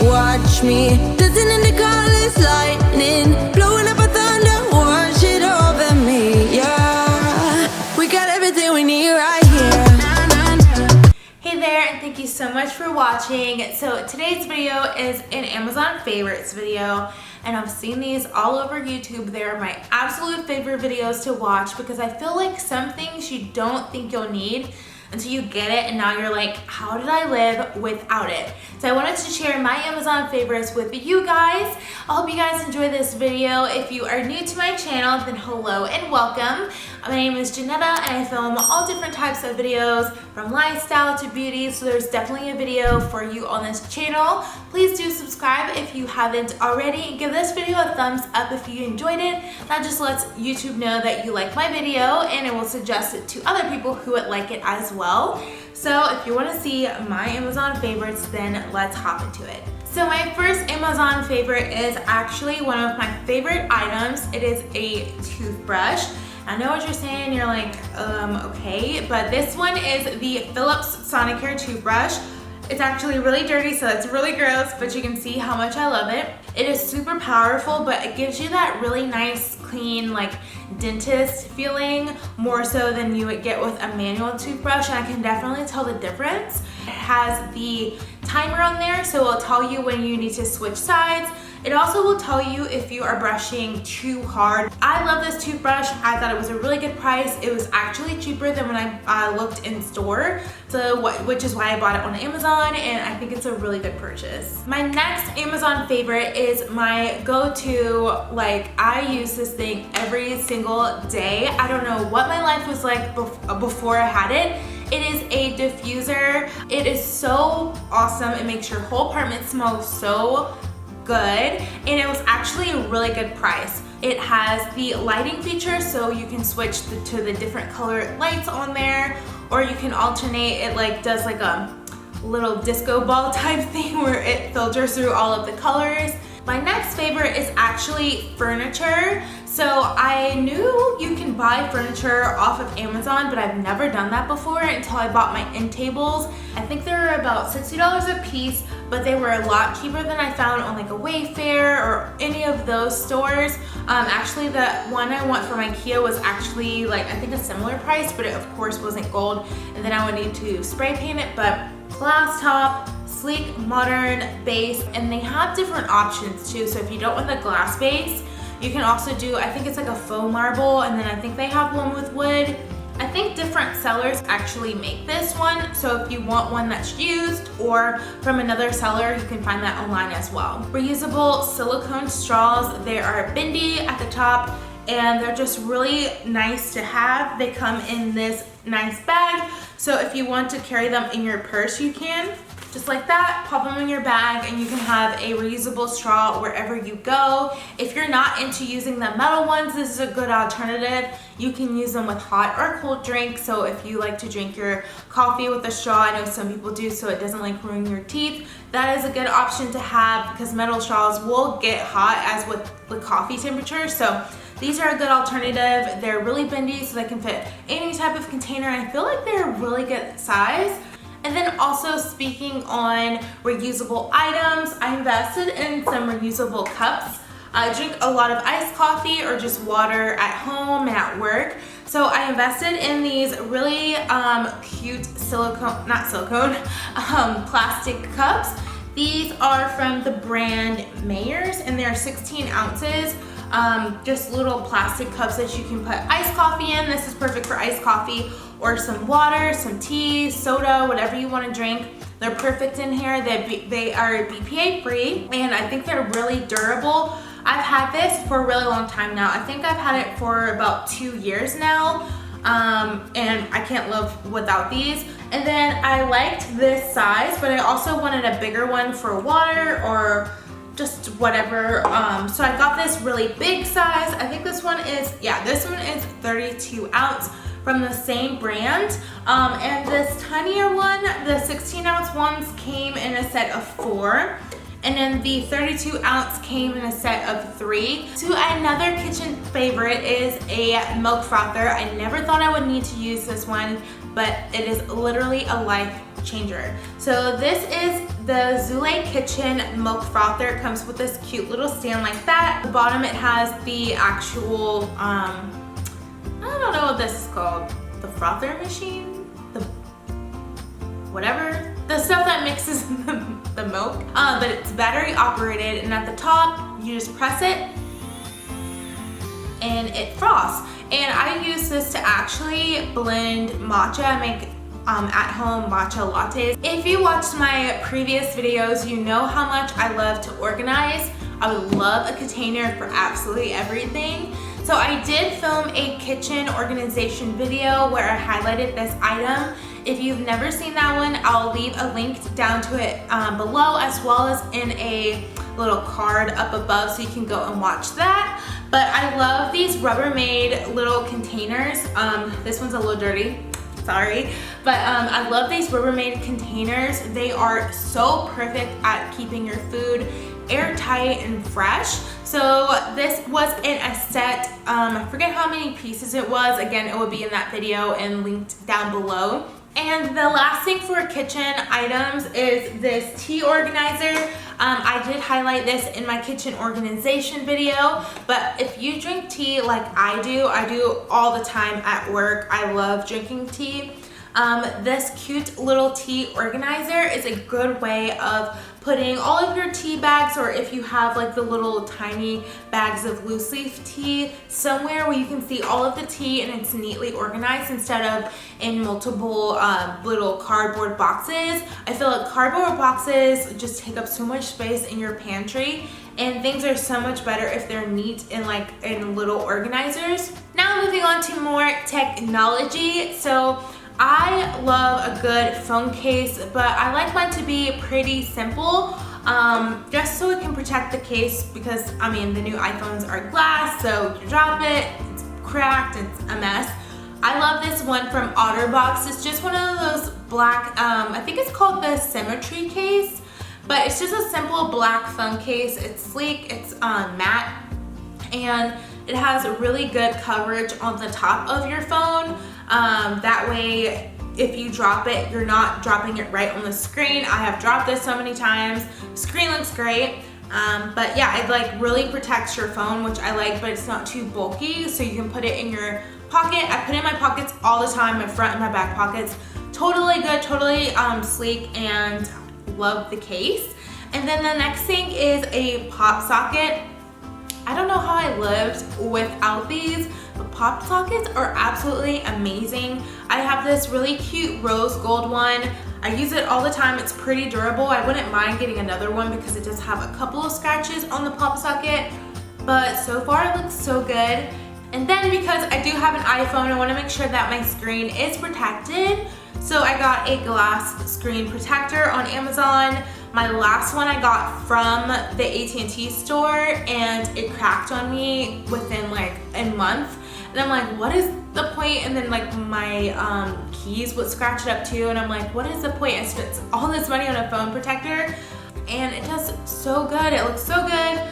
watch me. Dancing in the car is lightning, blowing up a thunder, wash it over me. Yeah, we got everything we need right here. Hey there, and thank you so much for watching. So today's video is an Amazon favorites video, and I've seen these all over YouTube. They're my absolute favorite videos to watch because I feel like some things you don't think you'll need until you get it, and now you're like, how did I live without it? So I wanted to share my Amazon favorites with you guys. I hope you guys enjoy this video. If you are new to my channel, then hello and welcome. My name is Janetta, and I film all different types of videos from lifestyle to beauty, so there's definitely a video for you on this channel. Please do subscribe if you haven't already. Give this video a thumbs up if you enjoyed it. That just lets YouTube know that you like my video, and it will suggest it to other people who would like it as well. So if you want to see my Amazon favorites, then let's hop into it. So my first Amazon favorite is actually one of my favorite items. It is a toothbrush. I know what you're saying, you're like, okay, but this one is the Philips Sonicare toothbrush. It's actually really dirty, so it's really gross, but you can see how much I love it. It is super powerful, but it gives you that really nice, clean, like dentist feeling, more so than you would get with a manual toothbrush, and I can definitely tell the difference. It has the timer on there, so it'll tell you when you need to switch sides. It also will tell you if you are brushing too hard. I love this toothbrush. I thought it was a really good price. It was actually cheaper than when I looked in store, which is why I bought it on Amazon, and I think it's a really good purchase. My next Amazon favorite is my go-to. Like, I use this thing every single day. I don't know what my life was like before I had it. It is a diffuser. It is so awesome. It makes your whole apartment smell so good, and it was actually a really good price. It has the lighting feature, so you can switch to the different color lights on there, or you can alternate. It like does like a little disco ball type thing where it filters through all of the colors. My next favorite is actually furniture. So I knew you can buy furniture off of Amazon, but I've never done that before until I bought my end tables. I think they were about $60 a piece, but they were a lot cheaper than I found on like a Wayfair or any of those stores. Actually, the one I want from IKEA was actually like, I think a similar price, but it of course wasn't gold, and then I would need to spray paint it. But glass top, sleek, modern base, and they have different options too. So if you don't want the glass base, you can also do, I think it's like a faux marble, and then I think they have one with wood. I think different sellers actually make this one, so if you want one that's used or from another seller, you can find that online as well. Reusable silicone straws. They are bendy at the top, and they're just really nice to have. They come in this nice bag, so if you want to carry them in your purse, you can. Just like that, pop them in your bag, and you can have a reusable straw wherever you go. If you're not into using the metal ones, this is a good alternative. You can use them with hot or cold drinks. So if you like to drink your coffee with a straw, I know some people do, so it doesn't like ruin your teeth. That is a good option to have because metal straws will get hot as with the coffee temperature. So these are a good alternative. They're really bendy, so they can fit any type of container. I feel like they're a really good size. And then also, speaking on reusable items, I invested in some reusable cups. I drink a lot of iced coffee or just water at home and at work. So I invested in these really cute plastic cups. These are from the brand Mayors, and they're 16 ounces. Just little plastic cups that you can put iced coffee in. This is perfect for iced coffee or some water, some tea, soda, whatever you want to drink. They're perfect in here. They are BPA free, and I think they're really durable. I've had this for a really long time now. I think I've had it for about 2 years now, and I can't live without these. And then I liked this size, but I also wanted a bigger one for water or just whatever. So I got this really big size. I think this one is 32 ounce from the same brand. And this tinier one, the 16 ounce ones came in a set of 4. And then the 32 ounce came in a set of 3. So another kitchen favorite is a milk frother. I never thought I would need to use this one, but it is literally a life changer. So this is the Zule Kitchen Milk Frother. It comes with this cute little stand like that. At the bottom it has the actual, I don't know what this is called. The frother machine? The whatever. The stuff that mixes the milk. But it's battery operated, and at the top, you just press it and it froths. And I use this to actually blend matcha. I make at-home matcha lattes. If you watched my previous videos, you know how much I love to organize. I would love a container for absolutely everything. So I did film a kitchen organization video where I highlighted this item. If you've never seen that one, I'll leave a link down to it below, as well as in a little card up above so you can go and watch that. But I love these Rubbermaid little containers. This one's a little dirty, sorry. But I love these Rubbermaid containers. They are so perfect at keeping your food airtight and fresh. So this was in a set, I forget how many pieces it was. Again, it will be in that video and linked down below. And the last thing for kitchen items is this tea organizer. I did highlight this in my kitchen organization video, but if you drink tea like I do all the time at work. I love drinking tea. This cute little tea organizer is a good way of putting all of your tea bags, or if you have like the little tiny bags of loose leaf tea, somewhere where you can see all of the tea and it's neatly organized instead of in multiple little cardboard boxes. I feel like cardboard boxes just take up so much space in your pantry, and things are so much better if they're neat and like in little organizers. Now moving on to more technology. So I love a good phone case, but I like mine to be pretty simple, just so it can protect the case, because I mean the new iPhones are glass, so you drop it, it's cracked, it's a mess. I love this one from OtterBox. It's just one of those black, I think it's called the Symmetry case, but it's just a simple black phone case. It's sleek, it's matte, and it has really good coverage on the top of your phone. That way, if you drop it, you're not dropping it right on the screen. I have dropped this so many times. Screen looks great. But yeah, it like really protects your phone, which I like, but it's not too bulky, so you can put it in your pocket. I put it in my pockets all the time, my front and my back pockets. Totally good, totally sleek, and love the case. And then the next thing is a pop socket. I don't know how I lived without these, but pop sockets are absolutely amazing. I have this really cute rose gold one. I use it all the time. It's pretty durable. I wouldn't mind getting another one because it does have a couple of scratches on the pop socket, but so far it looks so good. And then because I do have an iPhone, I want to make sure that my screen is protected. So I got a glass screen protector on Amazon. My last one I got from the AT&T store, and it cracked on me within like a month. And I'm like, what is the point? And then like my keys would scratch it up too, and I'm like, what is the point? I spent all this money on a phone protector, and it does so good. It looks so good.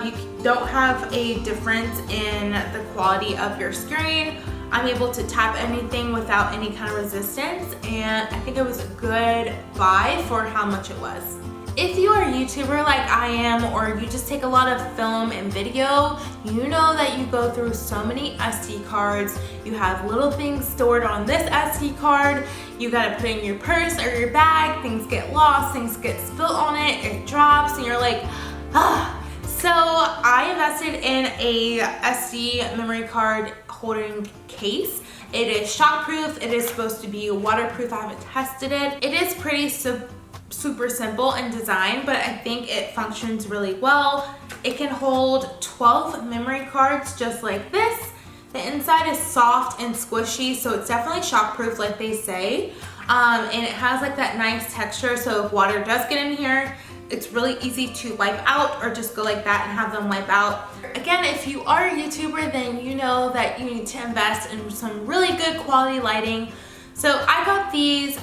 You don't have a difference in the quality of your screen. I'm able to tap anything without any kind of resistance, and I think it was a good buy for how much it was. If you are a YouTuber like I am, or you just take a lot of film and video, you know that you go through so many SD cards. You have little things stored on this SD card. You gotta put it in your purse or your bag. Things get lost, things get spilled on it, it drops, and you're like, ah. So I invested in a SD memory card holding case. It is shockproof. It is supposed to be waterproof. I haven't tested it. It is pretty super simple in design, but I think it functions really well. It can hold 12 memory cards just like this. The inside is soft and squishy, so it's definitely shockproof like they say. And it has like that nice texture, so if water does get in here, it's really easy to wipe out, or just go like that and have them wipe out. Again, if you are a YouTuber, then you know that you need to invest in some really good quality lighting. So I got these.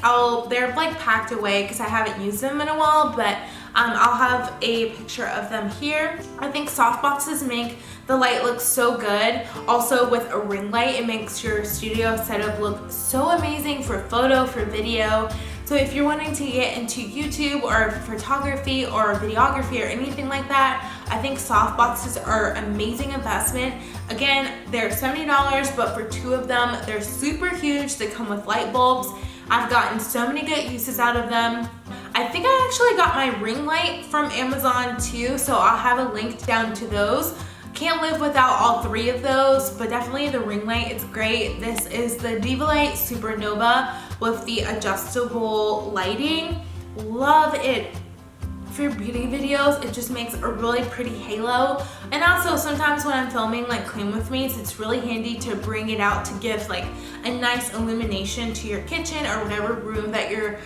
They're like packed away because I haven't used them in a while, but I'll have a picture of them here. I think softboxes make the light look so good. Also with a ring light, it makes your studio setup look so amazing for photo, for video. So if you're wanting to get into YouTube or photography or videography or anything like that, I think soft boxes are an amazing investment. Again, they're $70, but for 2 of them, they're super huge. They come with light bulbs. I've gotten so many good uses out of them. I think I actually got my ring light from Amazon too, so I'll have a link down to those. Can't live without all 3 of those, but definitely the ring light is great. This is the Diva Light Supernova with the adjustable lighting. Love it for beauty videos. It just makes a really pretty halo. And also sometimes when I'm filming like clean with me's, it's really handy to bring it out to give like a nice illumination to your kitchen or whatever room that you're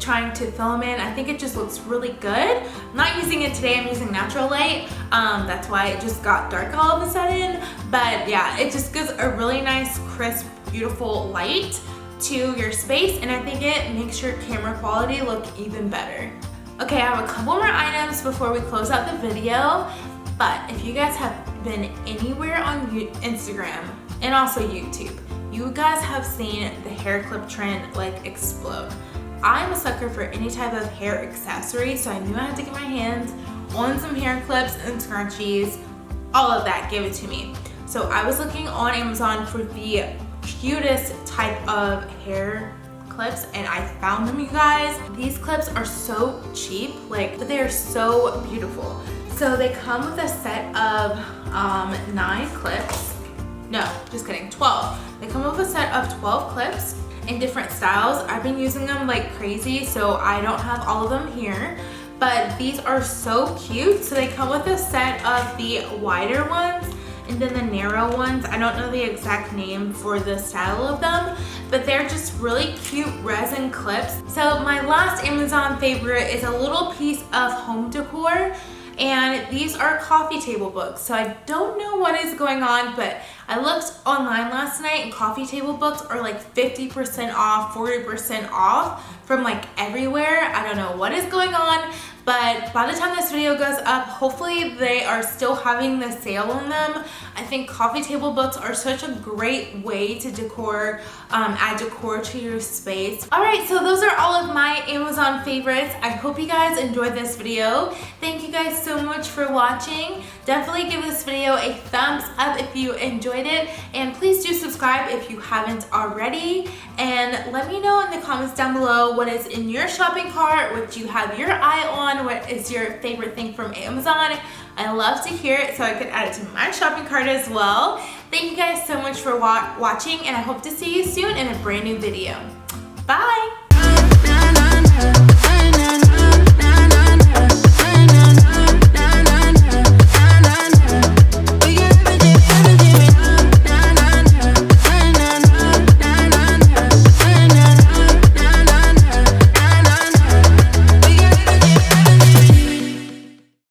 trying to film in. I think it just looks really good. I'm not using it today, I'm using natural light. That's why it just got dark all of a sudden. But yeah, it just gives a really nice, crisp, beautiful light to your space, and I think it makes your camera quality look even better. Okay, I have a couple more items before we close out the video, but if you guys have been anywhere on Instagram and also YouTube, you guys have seen the hair clip trend like explode. I'm a sucker for any type of hair accessory, so I knew I had to get my hands on some hair clips and scrunchies, all of that, give it to me. So I was looking on Amazon for the cutest type of hair clips, and I found them, you guys. These clips are so cheap, like, but they are so beautiful. So they come with a set of 9 clips. No, just kidding, 12. They come with a set of 12 clips in different styles. I've been using them like crazy, so I don't have all of them here, but these are so cute. So they come with a set of the wider ones and then the narrow ones. I don't know the exact name for the style of them, but they're just really cute resin clips. So my last Amazon favorite is a little piece of home decor, and these are coffee table books. So I don't know what is going on, but I looked online last night and coffee table books are like 50% off, 40% off from like everywhere. I don't know what is going on, but by the time this video goes up, hopefully they are still having the sale on them. I think coffee table books are such a great way to decor, add decor to your space. All right, so those are all of my Amazon favorites. I hope you guys enjoyed this video. Thank you guys so much for watching. Definitely give this video a thumbs up if you enjoyed it, and please do subscribe if you haven't already, and let me know in the comments down below what is in your shopping cart, what you have your eye on, what is your favorite thing from Amazon. I love to hear it so I could add it to my shopping cart as well. Thank you guys so much for watching, and I hope to see you soon in a brand new video. Bye!